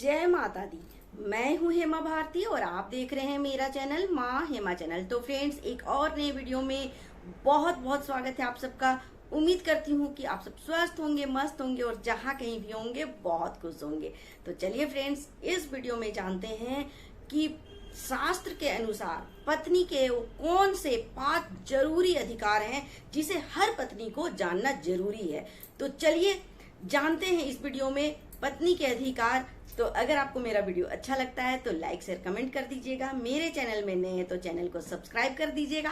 जय माता दी। मैं हूं हेमा भारती और आप देख रहे हैं मेरा चैनल माँ हेमा चैनल। तो फ्रेंड्स, एक और नए वीडियो में बहुत बहुत स्वागत है आप सबका। उम्मीद करती हूँ कि आप सब स्वस्थ होंगे, मस्त होंगे और जहाँ कहीं भी होंगे बहुत खुश होंगे। तो चलिए फ्रेंड्स, इस वीडियो में जानते हैं कि शास्त्र के अनुसार पत्नी के वो कौन से 5 जरूरी अधिकार हैं जिसे हर पत्नी को जानना जरूरी है। तो चलिए जानते हैं इस वीडियो में पत्नी के अधिकार। तो अगर आपको मेरा वीडियो अच्छा लगता है तो लाइक शेयर कमेंट कर दीजिएगा। मेरे चैनल में नए हैं तो चैनल को सब्सक्राइब कर दीजिएगा,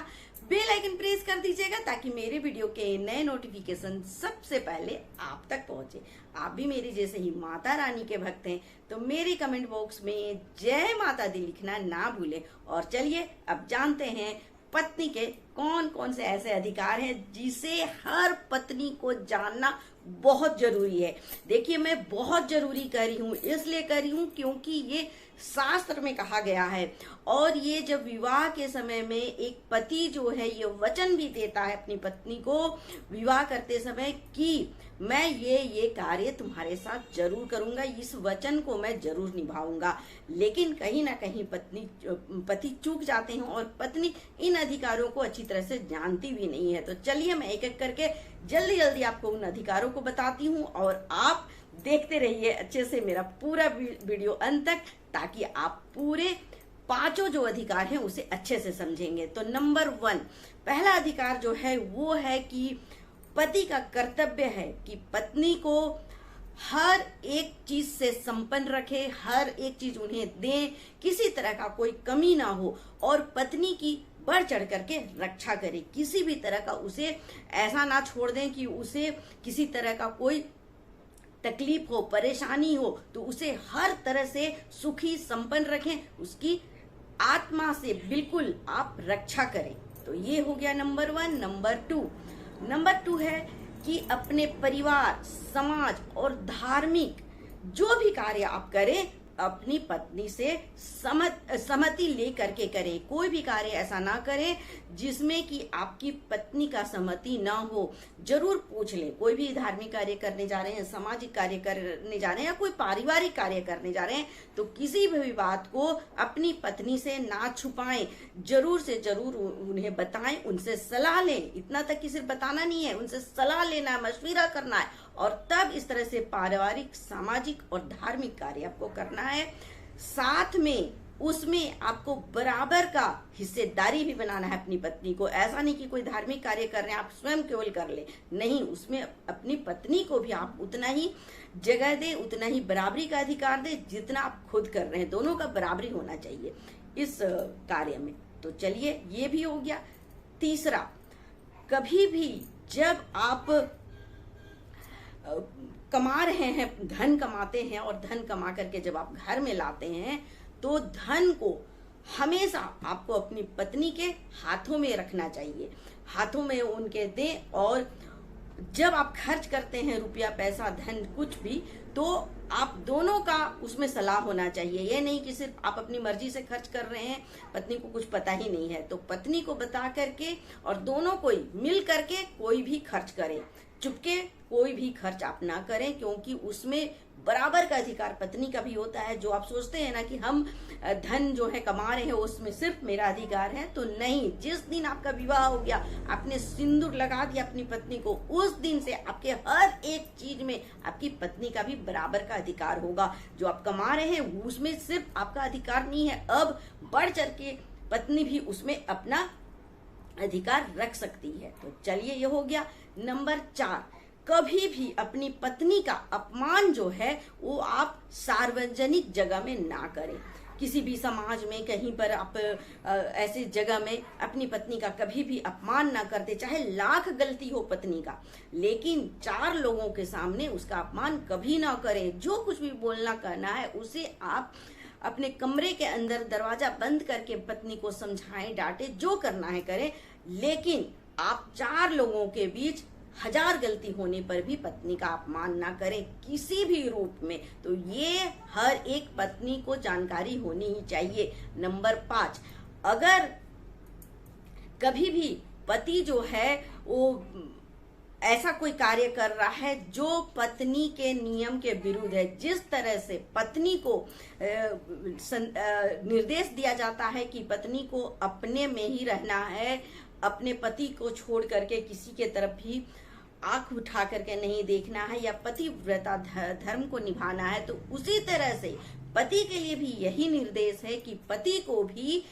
बेल आइकन प्रेस कर दीजिएगा ताकि मेरे वीडियो के नए नोटिफिकेशन सबसे पहले आप तक पहुंचे। आप भी मेरी जैसे ही माता रानी के भक्त हैं तो मेरे कमेंट बॉक्स में जय माता दी लिखना ना भूलें। और चलिए अब जानते हैं पत्नी के कौन कौन से ऐसे अधिकार हैं जिसे हर पत्नी को जानना बहुत जरूरी है। देखिए, मैं बहुत जरूरी कर रही हूँ, इसलिए कर रही हूँ क्योंकि ये शास्त्र में कहा गया है। और ये जब विवाह के समय में एक पति जो है ये वचन भी देता है अपनी पत्नी को विवाह करते समय कि मैं ये कार्य तुम्हारे साथ जरूर करूंगा, इस वचन को मैं जरूर निभाऊंगा। लेकिन कहीं ना कहीं पति चूक जाते हैं और पत्नी इन अधिकारों को अच्छी तरह से जानती भी नहीं है। तो चलिए मैं एक एक करके जल्दी जल्दी आपको उन अधिकारों को बताती हूँ और आप देखते रहिए अच्छे से मेरा पूरा वीडियो अंत तक, ताकि आप पूरे 5 जो अधिकार हैं उसे अच्छे से समझेंगे। तो नंबर 1, पहला अधिकार जो है वो है कि पति का कर्तव्य है कि पत्नी को हर एक चीज से संपन्न रखे, हर एक चीज उन्हें दे, किसी तरह का कोई कमी ना हो और पत्नी की बढ़ चढ़ करके रक्षा करे। किसी भी तरह का उसे ऐसा ना छोड़ दें कि उसे किसी तरह का कोई तकलीफ हो, परेशानी हो, तो उसे हर तरह से सुखी संपन्न रखें, उसकी आत्मा से बिल्कुल आप रक्षा करें। तो ये हो गया नंबर 1। नंबर 2 है कि अपने परिवार, समाज और धार्मिक जो भी कार्य आप करें अपनी पत्नी से सहमति लेकर के करें। कोई भी कार्य ऐसा ना करें जिसमें कि आपकी पत्नी का सहमति ना हो। जरूर पूछ लें। कोई भी धार्मिक कार्य करने जा रहे हैं, सामाजिक कार्य करने जा रहे हैं या कोई पारिवारिक कार्य करने जा रहे हैं तो किसी भी बात को अपनी पत्नी से ना छुपाएं। जरूर से जरूर उन्हें बताएं, उनसे सलाह लें। इतना तक कि सिर्फ बताना नहीं है, उनसे सलाह लेना है, मशविरा करना है और तब इस तरह से पारिवारिक, सामाजिक और धार्मिक कार्य आपको करना है। साथ में उसमें आपको बराबर का हिस्सेदारी भी बनाना है अपनी पत्नी को। ऐसा नहीं कि कोई धार्मिक कार्य कर रहे हैं आप स्वयं केवल कर ले, नहीं, उसमें अपनी पत्नी को भी आप उतना ही जगह दे, उतना ही बराबरी का अधिकार दे जितना आप खुद कर रहे हैं। दोनों का बराबरी होना चाहिए इस कार्य में। तो चलिए ये भी हो गया। तीसरा, कभी भी जब आप कमा रहे हैं, धन कमाते हैं और धन कमा करके जब आप घर में लाते हैं तो धन को हमेशा आपको अपनी पत्नी के हाथों में रखना चाहिए, हाथों में उनके दें। और जब आप खर्च करते हैं रुपया, पैसा, धन, कुछ भी, तो आप दोनों का उसमें सलाह होना चाहिए। ये नहीं कि सिर्फ आप अपनी मर्जी से खर्च कर रहे हैं, पत्नी को कुछ पता ही नहीं है। तो पत्नी को बता करके और दोनों कोई मिल करके कोई भी खर्च करें। चुपके कोई भी खर्च आप ना करें, क्योंकि उसमें बराबर का अधिकार पत्नी का भी होता है। जो आप सोचते हैं ना कि हम धन जो है कमा रहे हैं उसमें सिर्फ मेरा अधिकार है, तो नहीं। जिस दिन आपका विवाह हो गया, आपने सिंदूर लगा दिया अपनी पत्नी को, उस दिन से आपके हर एक चीज में आपकी पत्नी का भी बराबर का अधिकार होगा। जो आप कमा रहे हैं उसमें सिर्फ आपका अधिकार नहीं है, अब बढ़ चढ़ के पत्नी भी उसमें अपना अधिकार रख सकती है। तो चलिए ये हो गया। नंबर 4, कभी भी अपनी पत्नी का अपमान जो है वो आप सार्वजनिक जगह में ना करें। किसी भी समाज में कहीं पर आप ऐसी जगह में अपनी पत्नी का कभी भी अपमान ना करते, चाहे लाख गलती हो पत्नी का, लेकिन 4 लोगों के सामने उसका अपमान कभी ना करें। जो कुछ भी बोलना करना है उसे आप अपने कमरे के अंदर दरवाजा बंद करके पत्नी को समझाएं, डांटे, जो करना है करें, लेकिन आप 4 लोगों के बीच 1000 गलती होने पर भी पत्नी का अपमान ना करें किसी भी रूप में। तो ये हर एक पत्नी को जानकारी होनी ही चाहिए। नंबर 5, अगर कभी भी पति जो है वो ऐसा कोई कार्य कर रहा है जो पत्नी के नियम के विरुद्ध है। जिस तरह से पत्नी को निर्देश दिया जाता है कि पत्नी को अपने में ही रहना है, अपने पति को छोड़ करके किसी के तरफ भी आंख उठा करके नहीं देखना है या पतिव्रता धर्म को निभाना है, तो उसी तरह से पति के लिए भी यही निर्देश है कि पति को भी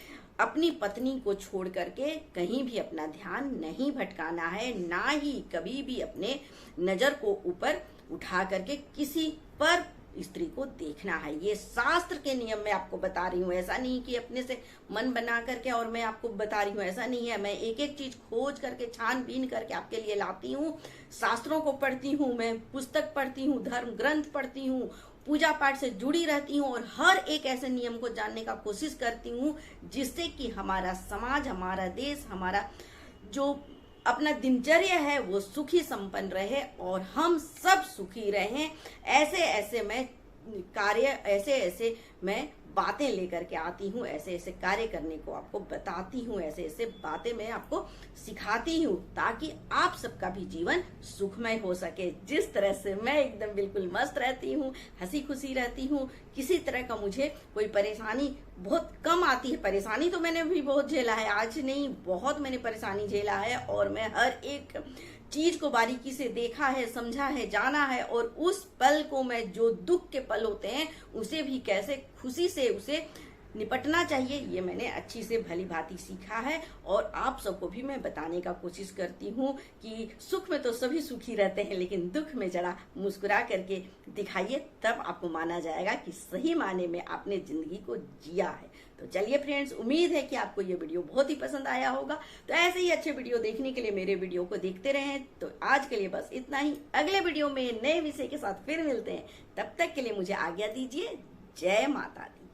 अपनी पत्नी को छोड़ करके कहीं भी अपना ध्यान नहीं भटकाना है, ना ही कभी भी अपने नजर को ऊपर उठा करके किसी पर स्त्री को देखना है। ये शास्त्र के नियम मैं आपको बता रही हूँ, ऐसा नहीं कि अपने से मन बना करके और मैं आपको बता रही हूँ, ऐसा नहीं है। मैं एक एक चीज खोज करके छानबीन करके आपके लिए लाती हूँ, शास्त्रों को पढ़ती हूँ, मैं पुस्तक पढ़ती हूँ, धर्म ग्रंथ पढ़ती हूँ, पूजा पाठ से जुड़ी रहती हूँ और हर एक ऐसे नियम को जानने का कोशिश करती हूँ जिससे कि हमारा समाज, हमारा देश, हमारा जो अपना दिनचर्या है वो सुखी संपन्न रहे और हम सब सुखी रहें। ऐसे ऐसे मैं कार्य, ऐसे ऐसे मैं बातें लेकर के आती हूँ, ऐसे ऐसे कार्य करने को आपको बताती हूँ, ऐसे ऐसे बातें मैं आपको सिखाती हूँ ताकि आप सबका भी जीवन सुखमय हो सके। जिस तरह से मैं एकदम बिल्कुल मस्त रहती हूँ, हंसी खुशी रहती हूँ, किसी तरह का मुझे कोई परेशानी बहुत कम आती है। परेशानी तो मैंने भी बहुत झेला है, आज नहीं बहुत मैंने परेशानी झेला है और मैं हर एक चीज को बारीकी से देखा है, समझा है, जाना है और उस पल को मैं, जो दुख के पल होते हैं उसे भी कैसे खुशी से उसे निपटना चाहिए, ये मैंने अच्छी से भली भांति सीखा है। और आप सबको भी मैं बताने का कोशिश करती हूँ कि सुख में तो सभी सुखी रहते हैं, लेकिन दुख में जरा मुस्कुरा करके दिखाइए, तब आपको माना जाएगा कि सही माने में आपने जिंदगी को जिया है। तो चलिए फ्रेंड्स, उम्मीद है कि आपको ये वीडियो बहुत ही पसंद आया होगा। तो ऐसे ही अच्छे वीडियो देखने के लिए मेरे वीडियो को देखते रहें। तो आज के लिए बस इतना ही, अगले वीडियो में नए विषय के साथ फिर मिलते हैं। तब तक के लिए मुझे आज्ञा दीजिए। जय माता दी।